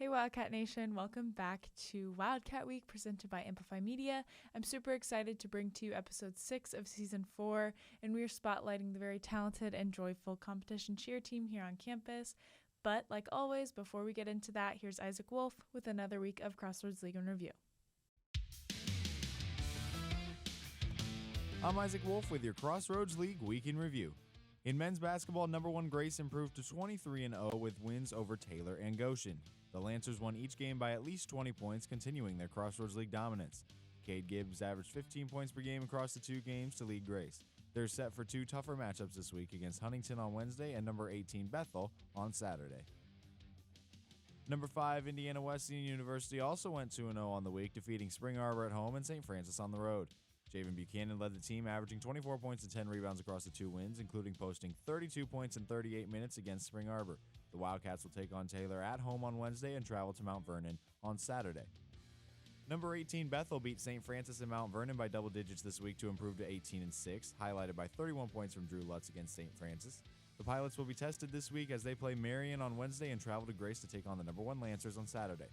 Hey Wildcat Nation, welcome back to Wildcat Week presented by Amplify Media. I'm super excited to bring to you episode 6 of season 4, and we are spotlighting the very talented and joyful competition cheer team here on campus. But like always, before we get into that, here's Isaac Wolf with another week of Crossroads League in Review. I'm Isaac Wolf with your Crossroads League Week in Review. In men's basketball, number 1 Grace improved to 23-0 with wins over Taylor and Goshen. The Lancers won each game by at least 20 points, continuing their Crossroads League dominance. Cade Gibbs averaged 15 points per game across the 2 games to lead Grace. They're set for 2 tougher matchups this week against Huntington on Wednesday and number 18 Bethel on Saturday. Number 5 Indiana Wesleyan University also went 2-0 on the week, defeating Spring Arbor at home and St. Francis on the road. Javen Buchanan led the team, averaging 24 points and 10 rebounds across the 2 wins, including posting 32 points in 38 minutes against Spring Arbor. The Wildcats will take on Taylor at home on Wednesday and travel to Mount Vernon on Saturday. Number 18 Bethel beat St. Francis and Mount Vernon by double digits this week to improve to 18-6, highlighted by 31 points from Drew Lutz against St. Francis. The Pilots will be tested this week as they play Marion on Wednesday and travel to Grace to take on the number 1 Lancers on Saturday.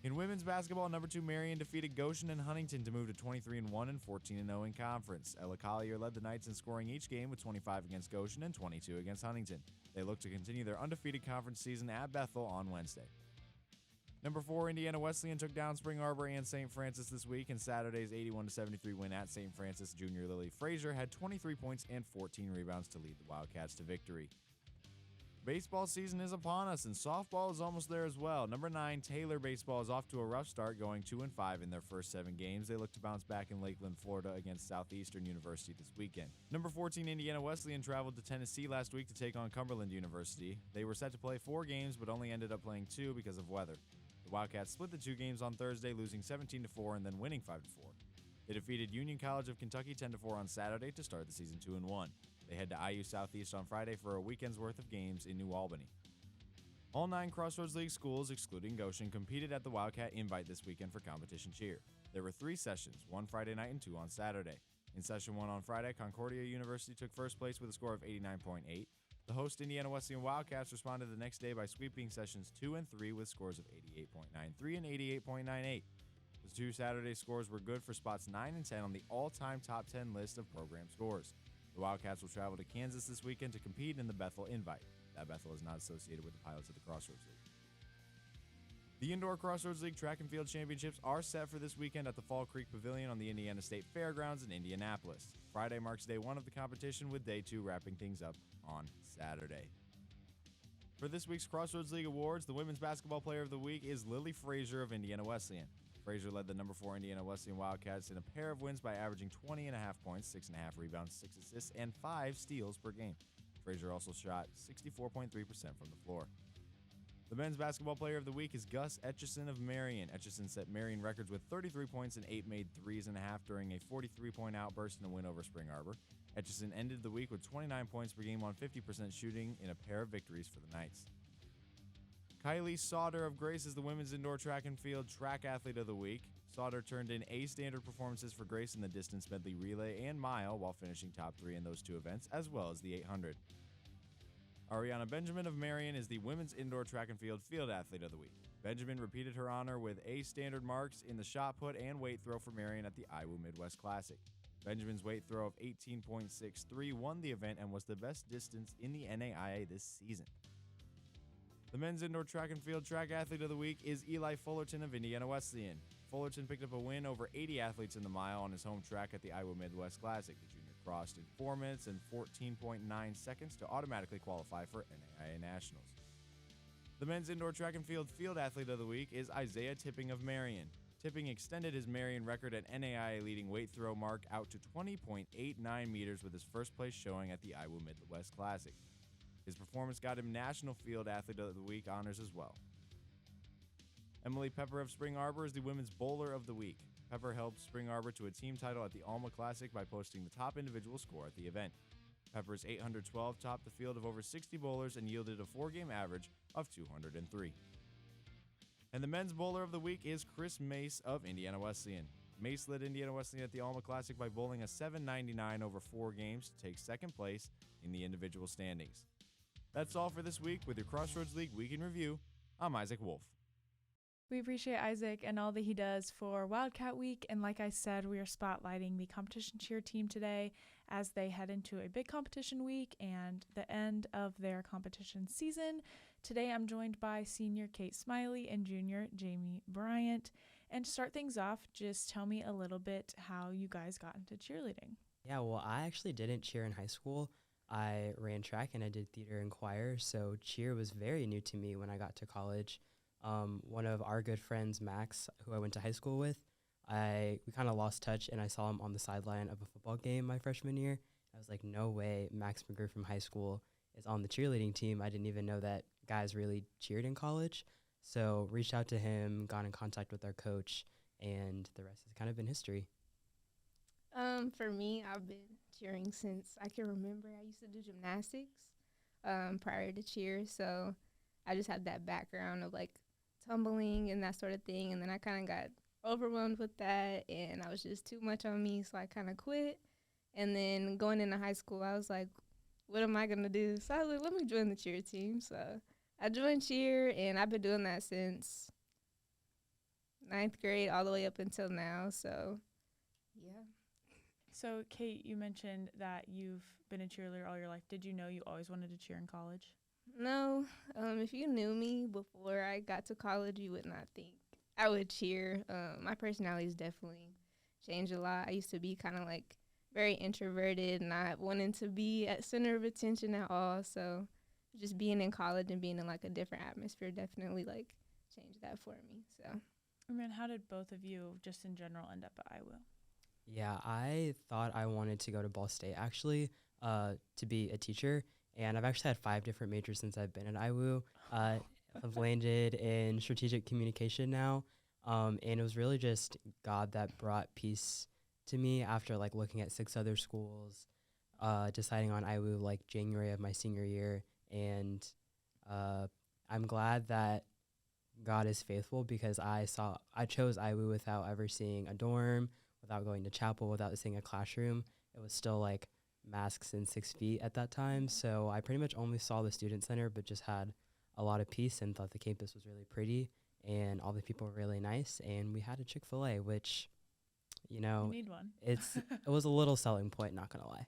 In women's basketball, number 2 Marion defeated Goshen and Huntington to move to 23-1 and 14-0 in conference. Ella Collier led the Knights in scoring each game with 25 against Goshen and 22 against Huntington. They look to continue their undefeated conference season at Bethel on Wednesday. Number 4 Indiana Wesleyan took down Spring Arbor and St. Francis this week in Saturday's 81-73 win at St. Francis. Junior Lily Frazier had 23 points and 14 rebounds to lead the Wildcats to victory. Baseball season is upon us, and softball is almost there as well. Number 9 Taylor baseball is off to a rough start, going 2-5 in their first 7 games. They look to bounce back in Lakeland, Florida against Southeastern University this weekend. Number 14 Indiana Wesleyan traveled to Tennessee last week to take on Cumberland University. They were set to play 4 games, but only ended up playing 2 because of weather. The Wildcats split the 2 games on Thursday, losing 17-4 and then winning 5-4. They defeated Union College of Kentucky 10-4 on Saturday to start the season 2-1. They head to IU Southeast on Friday for a weekend's worth of games in New Albany. All 9 Crossroads League schools, excluding Goshen, competed at the Wildcat Invite this weekend for competition cheer. There were 3 sessions, 1 Friday night and 2 on Saturday. In session 1 on Friday, Concordia University took first place with a score of 89.8. The host Indiana Wesleyan Wildcats responded the next day by sweeping sessions 2 and 3 with scores of 88.93 and 88.98. The 2 Saturday scores were good for spots 9 and 10 on the all-time top 10 list of program scores. The Wildcats will travel to Kansas this weekend to compete in the Bethel Invite. That Bethel is not associated with the Pilots of the Crossroads League. The Indoor Crossroads League Track and Field Championships are set for this weekend at the Fall Creek Pavilion on the Indiana State Fairgrounds in Indianapolis. Friday marks day 1 of the competition, with day 2 wrapping things up on Saturday. For this week's Crossroads League Awards, the Women's Basketball Player of the Week is Lily Frazier of Indiana Wesleyan. Frazier led the number 4 Indiana Wesleyan Wildcats in a pair of wins by averaging 20.5 points, 6.5 rebounds, 6 assists, and 5 steals per game. Frazier also shot 64.3% from the floor. The Men's Basketball Player of the Week is Gus Etchison of Marion. Etchison set Marion records with 33 points and 8 made threes and a half during a 43-point outburst in a win over Spring Arbor. Etchison ended the week with 29 points per game on 50% shooting in a pair of victories for the Knights. Kylie Sauter of Grace is the Women's Indoor Track and Field Track Athlete of the Week. Sauter turned in A-standard performances for Grace in the distance medley relay and mile while finishing top 3 in those 2 events, as well as the 800. Ariana Benjamin of Marion is the Women's Indoor Track and Field Field Athlete of the Week. Benjamin repeated her honor with A-standard marks in the shot put and weight throw for Marion at the Iowa Midwest Classic. Benjamin's weight throw of 18.63 won the event and was the best distance in the NAIA this season. The Men's Indoor Track and Field Track Athlete of the Week is Eli Fullerton of Indiana Wesleyan. Fullerton picked up a win over 80 athletes in the mile on his home track at the Iowa Midwest Classic. The junior crossed in 4 minutes and 14.9 seconds to automatically qualify for NAIA Nationals. The Men's Indoor Track and Field Field Athlete of the Week is Isaiah Tipping of Marion. Tipping extended his Marion record at NAIA leading weight throw mark out to 20.89 meters with his first place showing at the Iowa Midwest Classic. His performance got him National Field Athlete of the Week honors as well. Emily Pepper of Spring Arbor is the Women's Bowler of the Week. Pepper helped Spring Arbor to a team title at the Alma Classic by posting the top individual score at the event. Pepper's 812 topped the field of over 60 bowlers and yielded a 4-game average of 203. And the Men's Bowler of the Week is Chris Mace of Indiana Wesleyan. Mace led Indiana Wesleyan at the Alma Classic by bowling a 799 over 4 games to take second place in the individual standings. That's all for this week with your Crossroads League Week in Review. I'm Isaac Wolf. We appreciate Isaac and all that he does for Wildcat Week. And like I said, we are spotlighting the competition cheer team today as they head into a big competition week and the end of their competition season. Today I'm joined by senior Kate Smiley and junior Jamie Bryant. And to start things off, just tell me a little bit how you guys got into cheerleading. Yeah, well, I actually didn't cheer in high school. I ran track and I did theater and choir, so cheer was very new to me when I got to college. One of our good friends, Max, who I went to high school with, we kind of lost touch, and I saw him on the sideline of a football game my freshman year. I was like, no way, Max McGrew from high school is on the cheerleading team. I didn't even know that guys really cheered in college. So reached out to him, got in contact with our coach, and the rest has kind of been history. For me, I've been cheering since I can remember. I used to do gymnastics prior to cheer, so I just had that background of like tumbling and that sort of thing, and then I kind of got overwhelmed with that, and I was just too much on me, so I kind of quit. And then going into high school, I was like, what am I going to do? So I was like, let me join the cheer team. So I joined cheer, and I've been doing that since 9th grade all the way up until now, so yeah. So, Kate, you mentioned that you've been a cheerleader all your life. Did you know you always wanted to cheer in college? No. If you knew me before I got to college, you would not think I would cheer. My personality's definitely changed a lot. I used to be kind of like very introverted, not wanting to be at center of attention at all. So just being in college and being in like a different atmosphere definitely like changed that for me. So, I mean, how did both of you just in general end up at IWU? Yeah, I thought I wanted to go to Ball State actually to be a teacher, and I've actually had 5 different majors since I've been at IWU. I've landed in strategic communication now, and it was really just God that brought peace to me after like looking at 6 other schools, deciding on IWU like January of my senior year, and I'm glad that God is faithful because I chose IWU without ever seeing a dorm, without going to chapel, without seeing a classroom. It was still like masks and 6 feet at that time. So I pretty much only saw the student center, but just had a lot of peace and thought the campus was really pretty and all the people were really nice. And we had a Chick-fil-A, which, you know, You need one. it was a little selling point, not gonna lie.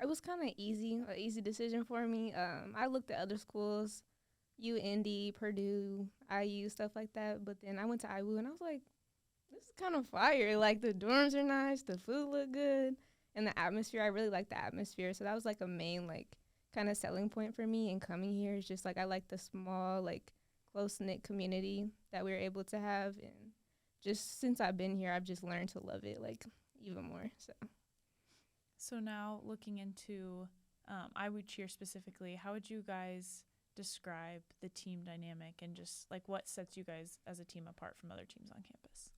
it was kind of an easy decision for me. I looked at other schools, UND, Purdue, IU, stuff like that. But then I went to IWU and I was like, this is kind of fire. Like, the dorms are nice, the food look good, and the atmosphere. I really like the atmosphere. So that was like a main like kind of selling point for me in coming here. It's just like I like the small like close-knit community that we were able to have, and just since I've been here, I've just learned to love it like even more. So now looking into IWU cheer specifically, how would you guys describe the team dynamic and just like what sets you guys as a team apart from other teams on campus?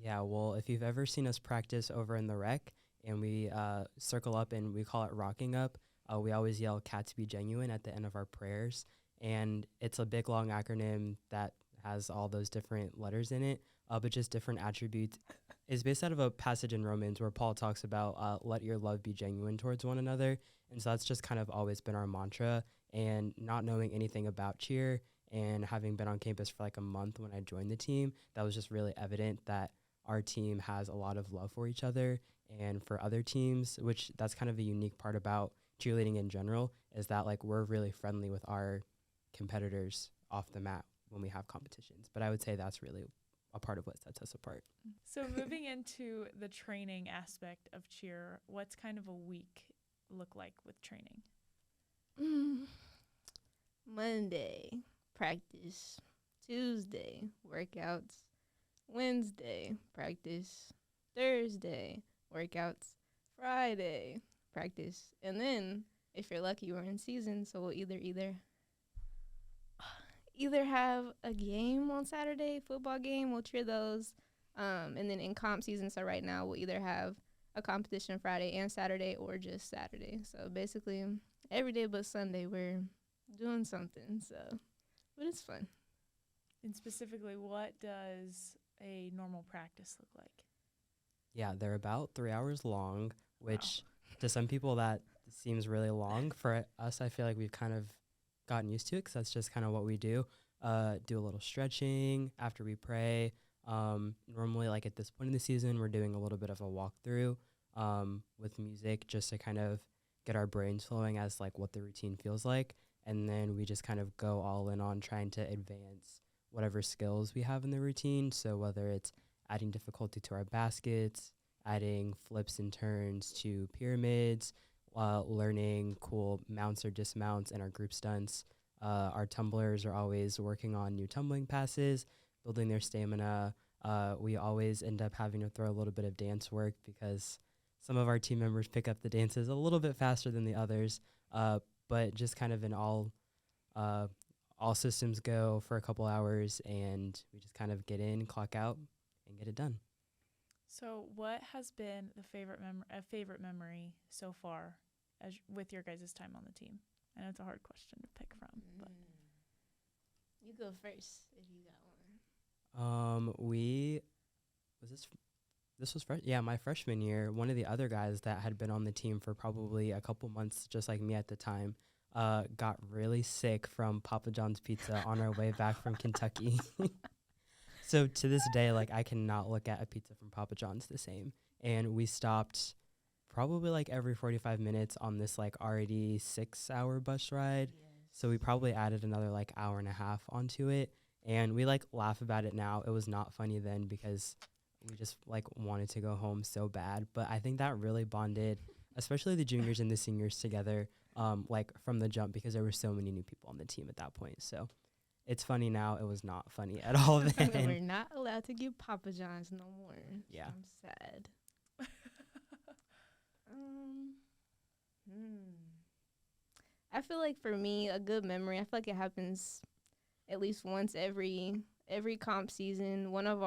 Yeah, well, if you've ever seen us practice over in the rec and we circle up and we call it rocking up, we always yell "Cat to be genuine" at the end of our prayers. And it's a big, long acronym that has all those different letters in it, but just different attributes. It's based out of a passage in Romans where Paul talks about let your love be genuine towards one another. And so that's just kind of always been our mantra. And not knowing anything about cheer and having been on campus for like a month when I joined the team, that was just really evident that our team has a lot of love for each other and for other teams, which that's kind of a unique part about cheerleading in general, is that like we're really friendly with our competitors off the mat when we have competitions. But I would say that's really a part of what sets us apart. So moving into the training aspect of cheer, what's kind of a week look like with training? Monday, practice. Tuesday, workouts. Wednesday, practice. Thursday, workouts. Friday, practice. And then, if you're lucky, we're in season, so we'll either have a game on Saturday, football game, we'll cheer those. And then in comp season, so right now, we'll either have a competition Friday and Saturday or just Saturday. So basically, every day but Sunday, we're doing something. So, but it's fun. And specifically, what does a normal practice look like? Yeah, they're about 3 hours long, which to some people that seems really long. For us, I feel like we've kind of gotten used to it because that's just kind of what we do. do a little stretching after we pray. Normally, like at this point in the season, we're doing a little bit of a walkthrough with music just to kind of get our brains flowing as like what the routine feels like. And then we just kind of go all in on trying to advance whatever skills we have in the routine. So whether it's adding difficulty to our baskets, adding flips and turns to pyramids, learning cool mounts or dismounts in our group stunts. Our tumblers are always working on new tumbling passes, building their stamina. We always end up having to throw a little bit of dance work because some of our team members pick up the dances a little bit faster than the others. But just kind of in all systems go for a couple hours, and we just kind of get in, clock out, and get it done. So, what has been the favorite memory so far with your guys' time on the team? I know it's a hard question to pick from, but you go first if you got one. This was my freshman year. One of the other guys that had been on the team for probably a couple months, just like me at the time, got really sick from Papa John's pizza on our way back from Kentucky. So to this day, like I cannot look at a pizza from Papa John's the same. And we stopped probably like every 45 minutes on this like already 6-hour bus ride. Yes. So we probably added another like hour and a half onto it. And we like laugh about it now. It was not funny then because we just like wanted to go home so bad. But I think that really bonded, especially the juniors and the seniors together, like from the jump, because there were so many new people on the team at that point. So it's funny now. It was not funny at all then. We're not allowed to give Papa John's no more. Yeah. I'm sad. I feel like for me, a good memory, I feel like it happens at least once every comp season. One of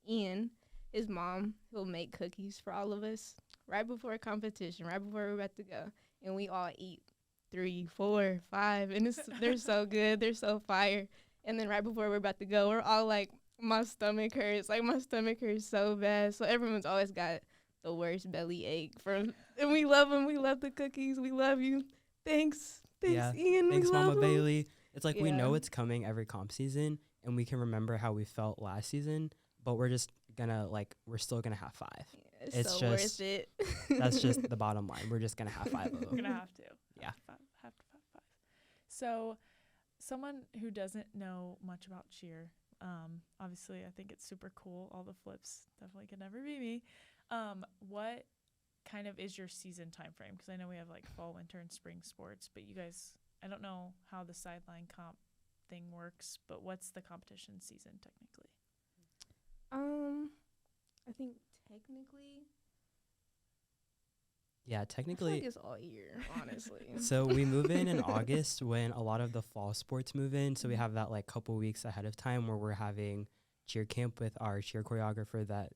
Ian, his mom, will make cookies for all of us right before a competition, right before we're about to go. And we all eat 3, 4, 5, and they're so good. They're so fire. And then right before we're about to go, we're all like, my stomach hurts. Like, my stomach hurts so bad. So everyone's always got the worst belly ache. And we love them. We love the cookies. We love you. Thanks, Ian. Thanks, we love Mama them. Bailey. It's like we know it's coming every comp season, and we can remember how we felt last season, but we're just we're still gonna have 5. Yeah, it's so just worth it. That's just the bottom line. We're just gonna have 5 of them. We're gonna have to. Yeah. Have to have 5. So, someone who doesn't know much about cheer, obviously I think it's super cool. All the flips definitely could never be me. What kind of is your season time frame? Because I know we have like fall, winter, and spring sports, but you guys, I don't know how the sideline comp thing works, but what's the competition season technically? I think technically. Yeah, I technically. feel like it's all year, honestly. So we move in August when a lot of the fall sports move in. So we have that like couple weeks ahead of time where we're having cheer camp with our cheer choreographer that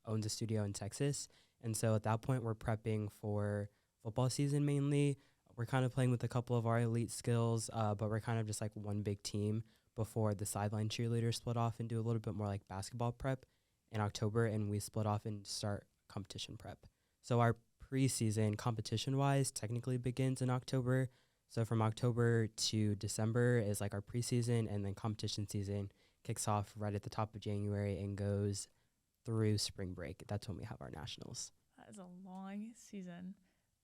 owns a studio in Texas. And so at that point, we're prepping for football season mainly. We're kind of playing with a couple of our elite skills, but we're kind of just like one big team before the sideline cheerleaders split off and do a little bit more like basketball prep in October, and we split off and start competition prep. So our preseason competition-wise technically begins in October. So from October to December is like our preseason, and then competition season kicks off right at the top of January and goes through spring break. That's when we have our nationals. That is a long season.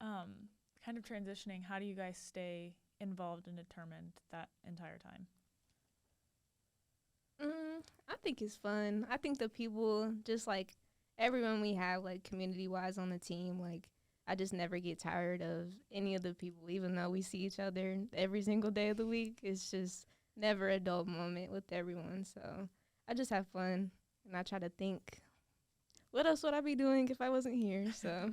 Kind of transitioning, how do you guys stay involved and determined that entire time? I think it's fun. I think the people, just like everyone we have, like community-wise on the team, like I just never get tired of any of the people, even though we see each other every single day of the week. It's just never a dull moment with everyone. So I just have fun, and I try to think, what else would I be doing if I wasn't here? So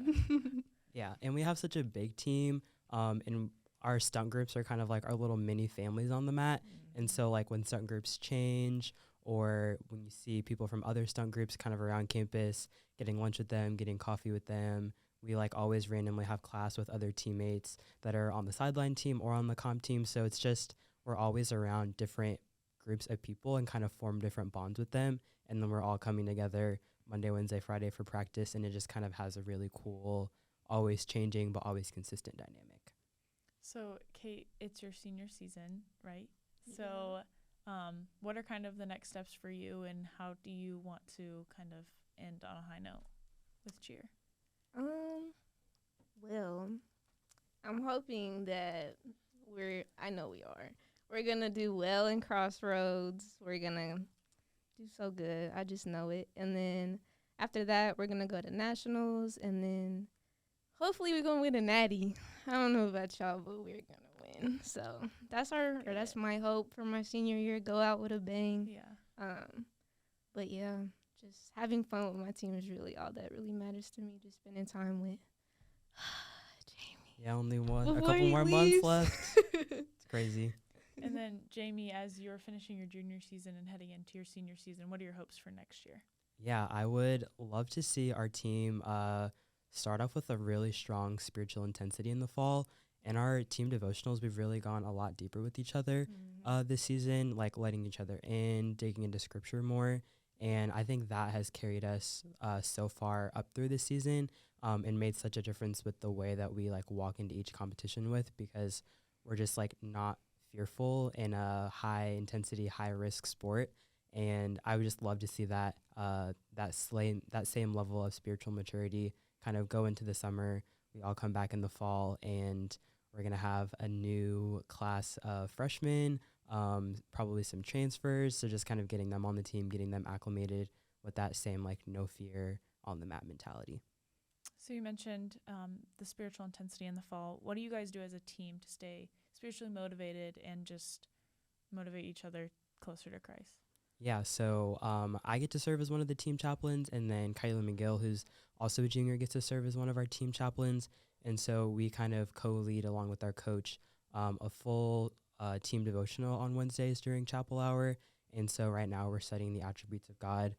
Yeah, and we have such a big team, and our stunt groups are kind of like our little mini families on the mat. And so like when stunt groups change, or when you see people from other stunt groups kind of around campus, getting lunch with them, getting coffee with them, we like always randomly have class with other teammates that are on the sideline team or on the comp team. So it's just, we're always around different groups of people and kind of form different bonds with them. And then we're all coming together Monday, Wednesday, Friday for practice. And it just kind of has a really cool, always changing, but always consistent dynamic. So, Kate, it's your senior season, right? Yeah. So, What are kind of the next steps for you, and how do you want to kind of end on a high note with cheer? Well, I'm hoping that I know we are. We're going to do well in Crossroads. We're going to do so good. I just know it. And then after that, we're going to go to Nationals. And then hopefully we're going to win a natty. I don't know about y'all, but we're going to win. So that's my hope for my senior year. Go out with a bang. Yeah. But yeah, just having fun with my team is really all that really matters to me. Just spending time with Jamie. Yeah, only a Before couple he more leaves. months left. It's crazy. And then, Jamie, as you're finishing your junior season and heading into your senior season, what are your hopes for next year? Yeah, I would love to see our team start off with a really strong spiritual intensity in the fall. And our team devotionals, we've really gone a lot deeper with each other this season, like letting each other in, digging into scripture more. And I think that has carried us so far up through this season and made such a difference with the way that we like walk into each competition with, because we're just like not fearful in a high intensity, high risk sport. And I would just love to see that that same level of spiritual maturity kind of go into the summer. We all come back in the fall, and we're going to have a new class of freshmen, probably some transfers. So just kind of getting them on the team, getting them acclimated with that same like no fear on the mat mentality. So you mentioned the spiritual intensity in the fall. What do you guys do as a team to stay spiritually motivated and just motivate each other closer to Christ? Yeah, so I get to serve as one of the team chaplains, and then Kylie McGill, who's also a junior, gets to serve as one of our team chaplains. And so we kind of co-lead along with our coach a full team devotional on Wednesdays during chapel hour. And so right now we're studying the attributes of God.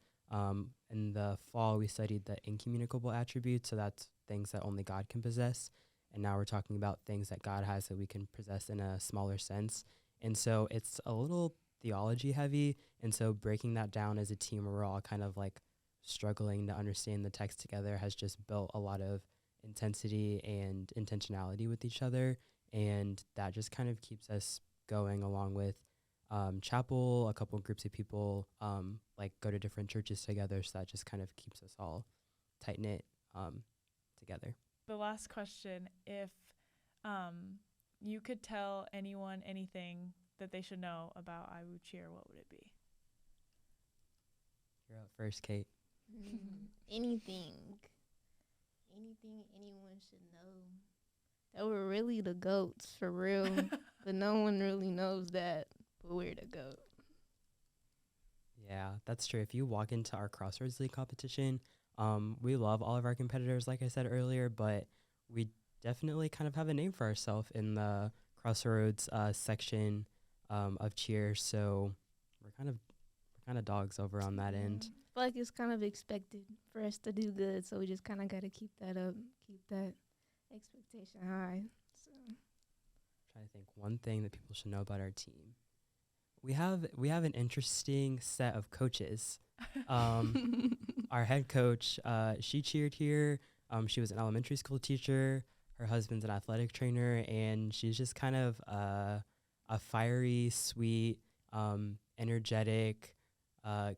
In the fall, we studied the incommunicable attributes, so that's things that only God can possess. And now we're talking about things that God has that we can possess in a smaller sense. And so it's a little theology heavy. And so breaking that down as a team where we're all kind of like struggling to understand the text together has just built a lot of intensity and intentionality with each other. And that just kind of keeps us going, along with chapel. A couple groups of people like go to different churches together. So that just kind of keeps us all tight knit together. The last question, if you could tell anyone anything that they should know about IWU Cheer, what would it be? You're up first, Kate. Anything anyone should know. That we're really the GOATs, for real. But no one really knows that, but we're the GOAT. Yeah, that's true. If you walk into our Crossroads League competition, we love all of our competitors, like I said earlier, but we definitely kind of have a name for ourselves in the Crossroads section of cheer. So we're kind of dogs over on that end. I feel like it's kind of expected for us to do good, so we just kind of got to keep that up, keep that expectation high. So Trying to think one thing that people should know about our team. We have an interesting set of coaches. Our head coach, she cheered here. She was an elementary school teacher. Her husband's an athletic trainer, and she's just kind of a fiery, sweet, energetic,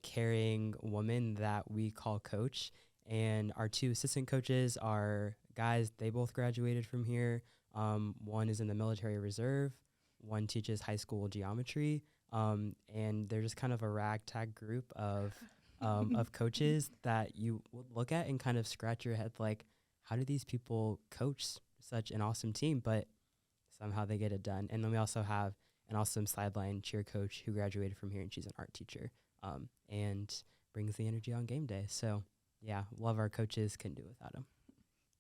caring woman that we call coach. And our two assistant coaches are guys. They both graduated from here. One is in the military reserve. One teaches high school geometry. And they're just kind of a ragtag group of coaches that you would look at and kind of scratch your head like, how do these people coach such an awesome team? But somehow they get it done. And then we also have an awesome sideline cheer coach who graduated from here, and she's an art teacher and brings the energy on game day. So, yeah, love our coaches, couldn't do without them.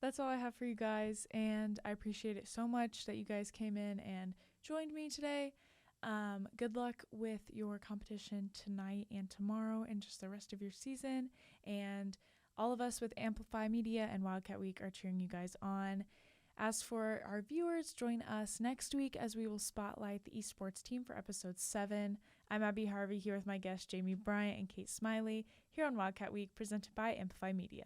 That's all I have for you guys, and I appreciate it so much that you guys came in and joined me today. Good luck with your competition tonight and tomorrow and just the rest of your season. And all of us with Amplify Media and Wildcat Week are cheering you guys on. As for our viewers, join us next week as we will spotlight the esports team for episode 7. I'm Abby Harvey here with my guests Jamie Bryant and Kate Smiley here on Wildcat Week, presented by Amplify Media.